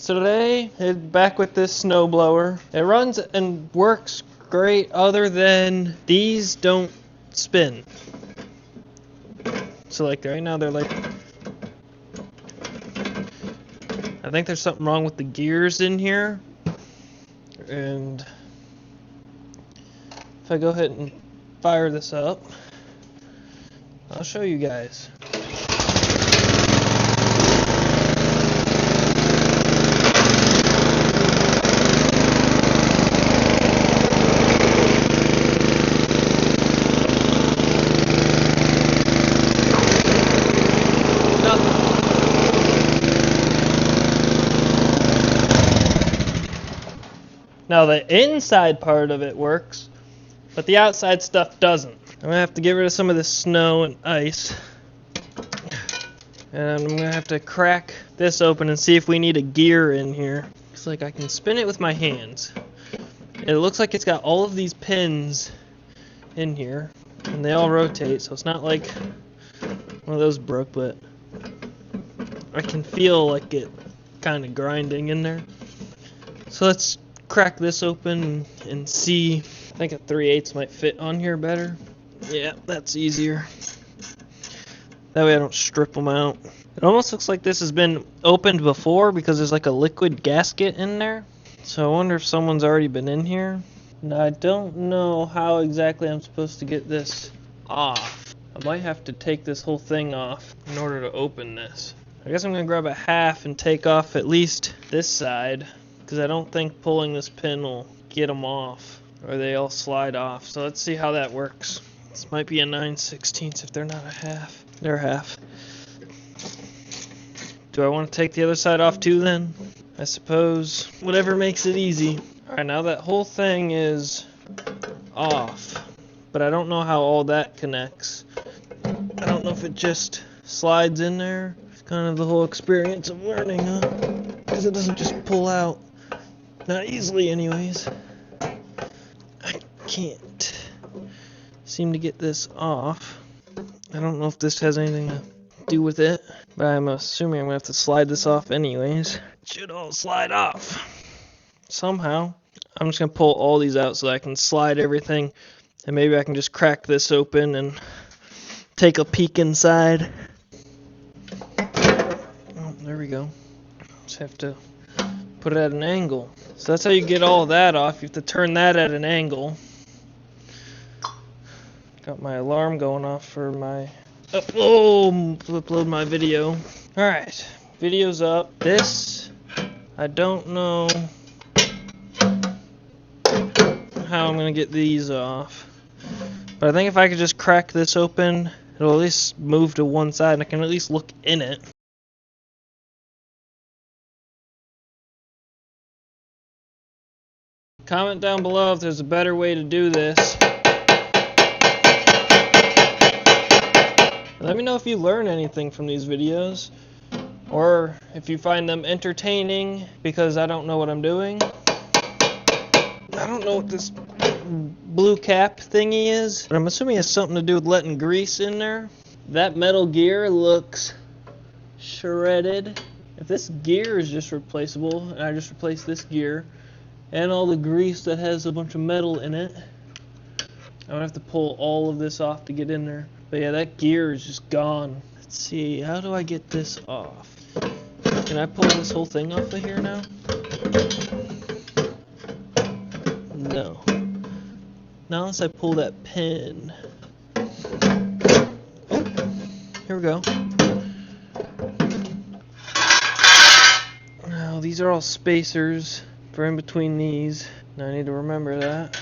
So today, back with this snowblower. It runs and works great other than these don't spin. So like right now they're like, I think there's something wrong with the gears in here. And if I go ahead and fire this up, I'll show you guys. Now the inside part of it works, but the outside stuff doesn't. I'm going to have to get rid of some of this snow and ice. And I'm going to have to crack this open and see if we need a gear in here. Looks like I can spin it with my hands. It looks like it's got all of these pins in here, and they all rotate, so it's not like one of those broke, but I can feel like it kind of grinding in there. So let's crack this open and see. I think a 3/8 might fit on here better. Yeah, that's easier. That way I don't strip them out. It almost looks like this has been opened before because there's like a liquid gasket in there. So I wonder if someone's already been in here. Now I don't know how exactly I'm supposed to get this off. I might have to take this whole thing off in order to open this. I guess I'm going to grab a half and take off at least this side, because I don't think pulling this pin will get them off, or they all slide off. So let's see how that works. This might be a 9/16 if they're not a half. They're half. Do I want to take the other side off too then? I suppose. Whatever makes it easy. Alright, now that whole thing is off, but I don't know how all that connects. I don't know if it just slides in there. It's kind of the whole experience of learning, huh? Because it doesn't just pull out. Not easily anyways. I can't seem to get this off. I don't know if this has anything to do with it, but I'm assuming I'm going to have to slide this off anyways. It should all slide off somehow. I'm just going to pull all these out so that I can slide everything, and maybe I can just crack this open and take a peek inside. Oh, there we go. Just have to put it at an angle. So that's how you get all of that off. You have to turn that at an angle. Got my alarm going off for my upload my video. Alright, video's up. This, I don't know how I'm going to get these off. But I think if I could just crack this open, it'll at least move to one side and I can at least look in it. Comment down below if there's a better way to do this. Let me know if you learn anything from these videos, or if you find them entertaining because I don't know what I'm doing. I don't know what this blue cap thingy is, but I'm assuming it has something to do with letting grease in there. That metal gear looks shredded. If this gear is just replaceable, and I just replace this gear, and all the grease that has a bunch of metal in it, I'm gonna have to pull all of this off to get in there. But yeah, that gear is just gone. Let's see, how do I get this off? Can I pull this whole thing off of here now? No. Not unless I pull that pin. Oh, here we go. Now these are all spacers for in between these. Now I need to remember that.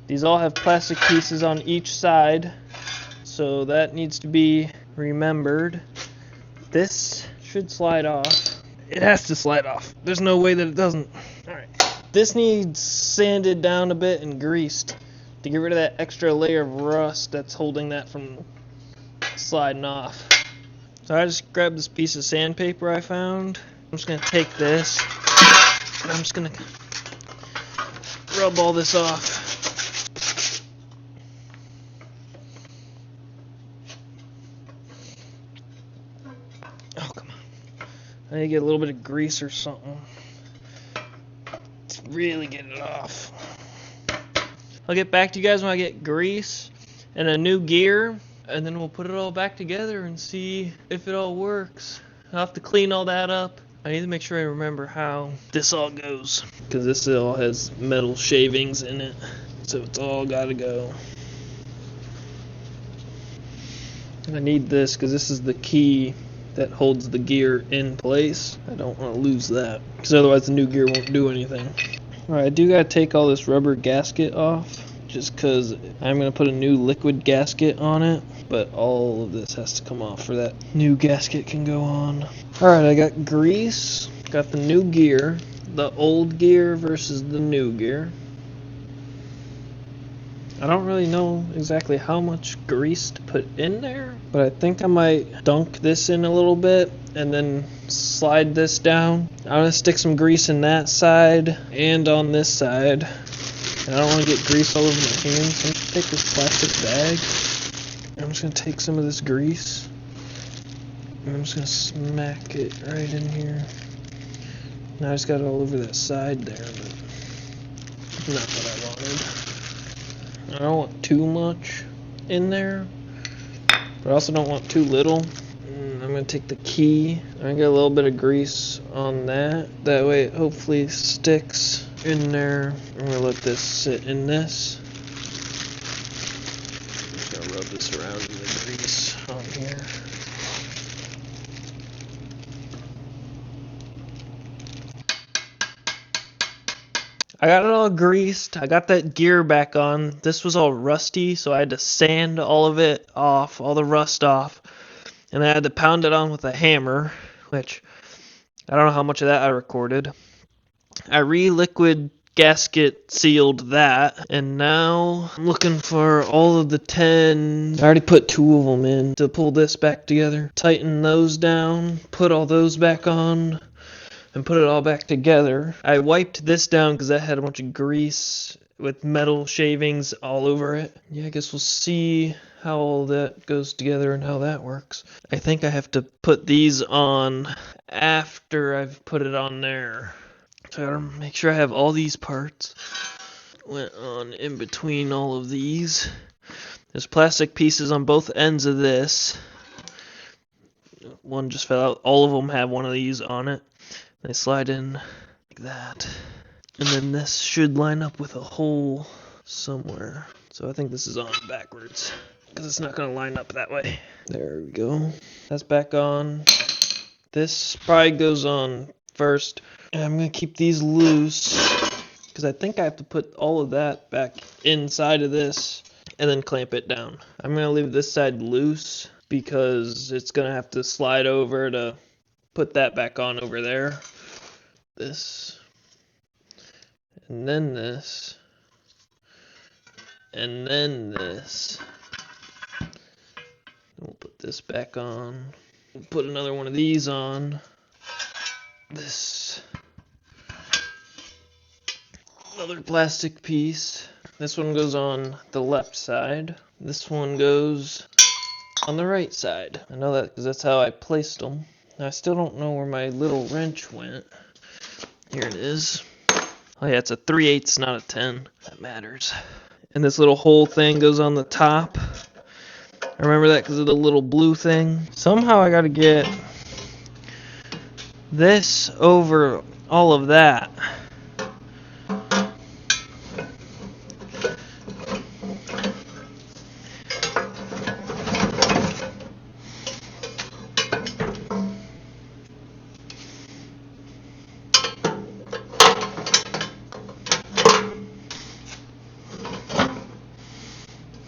These all have plastic pieces on each side, so that needs to be remembered. This should slide off. It has to slide off. There's no way that it doesn't. Alright. This needs sanded down a bit and greased to get rid of that extra layer of rust that's holding that from sliding off. So I just grabbed this piece of sandpaper I found. I'm just going to take this and I'm just going to rub all this off. I need to get a little bit of grease or something to really get it off. I'll get back to you guys when I get grease and a new gear, and then we'll put it all back together and see if it all works. I'll have to clean all that up. I need to make sure I remember how this all goes, because this all has metal shavings in it, so it's all gotta go. I need this because this is the key that holds the gear in place. I don't want to lose that, because otherwise the new gear won't do anything. Alright, I do gotta take all this rubber gasket off, just because I'm gonna put a new liquid gasket on it, but all of this has to come off for that new gasket can go on. Alright, I got grease, got the new gear, the old gear versus the new gear. I don't really know exactly how much grease to put in there, but I think I might dunk this in a little bit and then slide this down. I'm going to stick some grease in that side and on this side. And I don't want to get grease all over my hands, so I'm just going to take this plastic bag. And I'm just going to take some of this grease, and I'm just going to smack it right in here. Now I just got it all over that side there, but not what I wanted. I don't want too much in there, but I also don't want too little. I'm going to take the key. I'm going to get a little bit of grease on that. That way it hopefully sticks in there. I'm going to let this sit in this. I'm just going to rub this around in the grease on here. I got it all greased. I got that gear back on. This was all rusty, so I had to sand all of it off, all the rust off. And I had to pound it on with a hammer, which I don't know how much of that I recorded. I re-liquid gasket sealed that, and now I'm looking for all of the 10. I already put 2 of them in to pull this back together. Tighten those down, put all those back on, and put it all back together. I wiped this down because that had a bunch of grease with metal shavings all over it. Yeah, I guess we'll see how all that goes together and how that works. I think I have to put these on after I've put it on there. So I gotta make sure I have all these parts. Went on in between all of these. There's plastic pieces on both ends of this. One just fell out. All of them have one of these on it. They slide in like that. And then this should line up with a hole somewhere. So I think this is on backwards, because it's not going to line up that way. There we go. That's back on. This probably goes on first. And I'm going to keep these loose, because I think I have to put all of that back inside of this and then clamp it down. I'm going to leave this side loose, because it's going to have to slide over to put that back on over there. This. And then this. And then this. We'll put this back on. We'll put another one of these on. This. Another plastic piece. This one goes on the left side. This one goes on the right side. I know that because that's how I placed them. I still don't know where my little wrench went. Here it is. Oh yeah, it's a 3/8, not a 10. That matters. And this little hole thing goes on the top. I remember that because of the little blue thing. Somehow I gotta get this over all of that.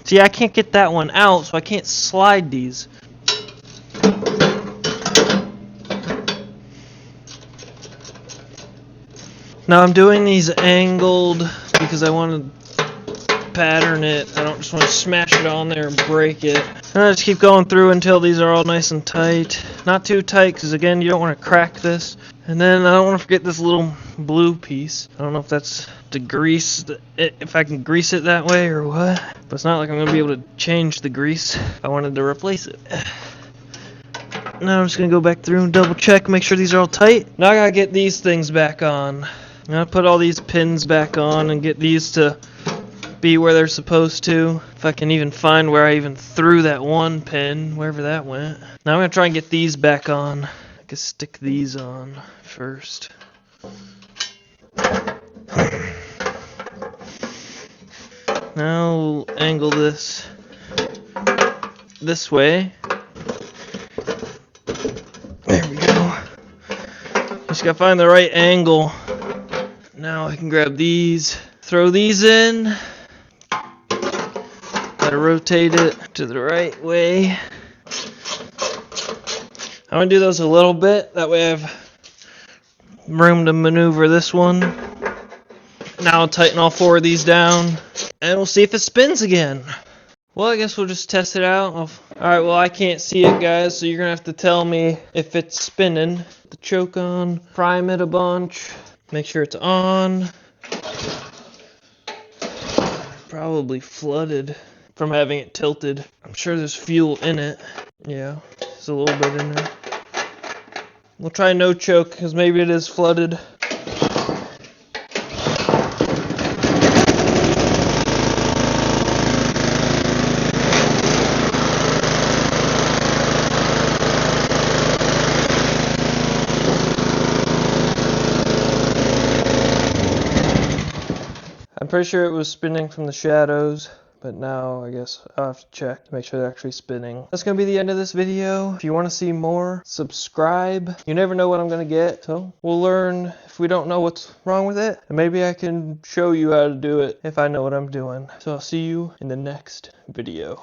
See, I can't get that one out, so I can't slide these. Now I'm doing these angled because I want to pattern it. I don't just want to smash it on there and break it. And I just keep going through until these are all nice and tight. Not too tight, because again, you don't want to crack this. And then I don't want to forget this little blue piece. I don't know if that's to grease, if I can grease it that way or what. But it's not like I'm going to be able to change the grease if I wanted to replace it. Now I'm just gonna go back through and double check, make sure these are all tight. Now I gotta get these things back on. I'm gonna put all these pins back on and get these to be where they're supposed to. If I can even find where I even threw that one pin, wherever that went. Now I'm gonna try and get these back on. I can stick these on first. Now we'll angle this way. There we go. Just gotta find the right angle. Now I can grab these, throw these in. Gotta rotate it to the right way. I'm gonna do those a little bit, that way I have room to maneuver this one. Now I'll tighten all 4 of these down, and we'll see if it spins again. Well, I guess we'll just test it out. Alright, well I can't see it, guys, so you're gonna have to tell me if it's spinning. The choke on, prime it a bunch, make sure it's on. Probably flooded from having it tilted. I'm sure there's fuel in it. Yeah, there's a little bit in there. We'll try no choke, because maybe it is flooded. I'm pretty sure it was spinning from the shadows, but now I guess I'll have to check to make sure they're actually spinning. That's going to be the end of this video. If you want to see more, subscribe. You never know what I'm going to get, so we'll learn if we don't know what's wrong with it. And maybe I can show you how to do it if I know what I'm doing. So I'll see you in the next video.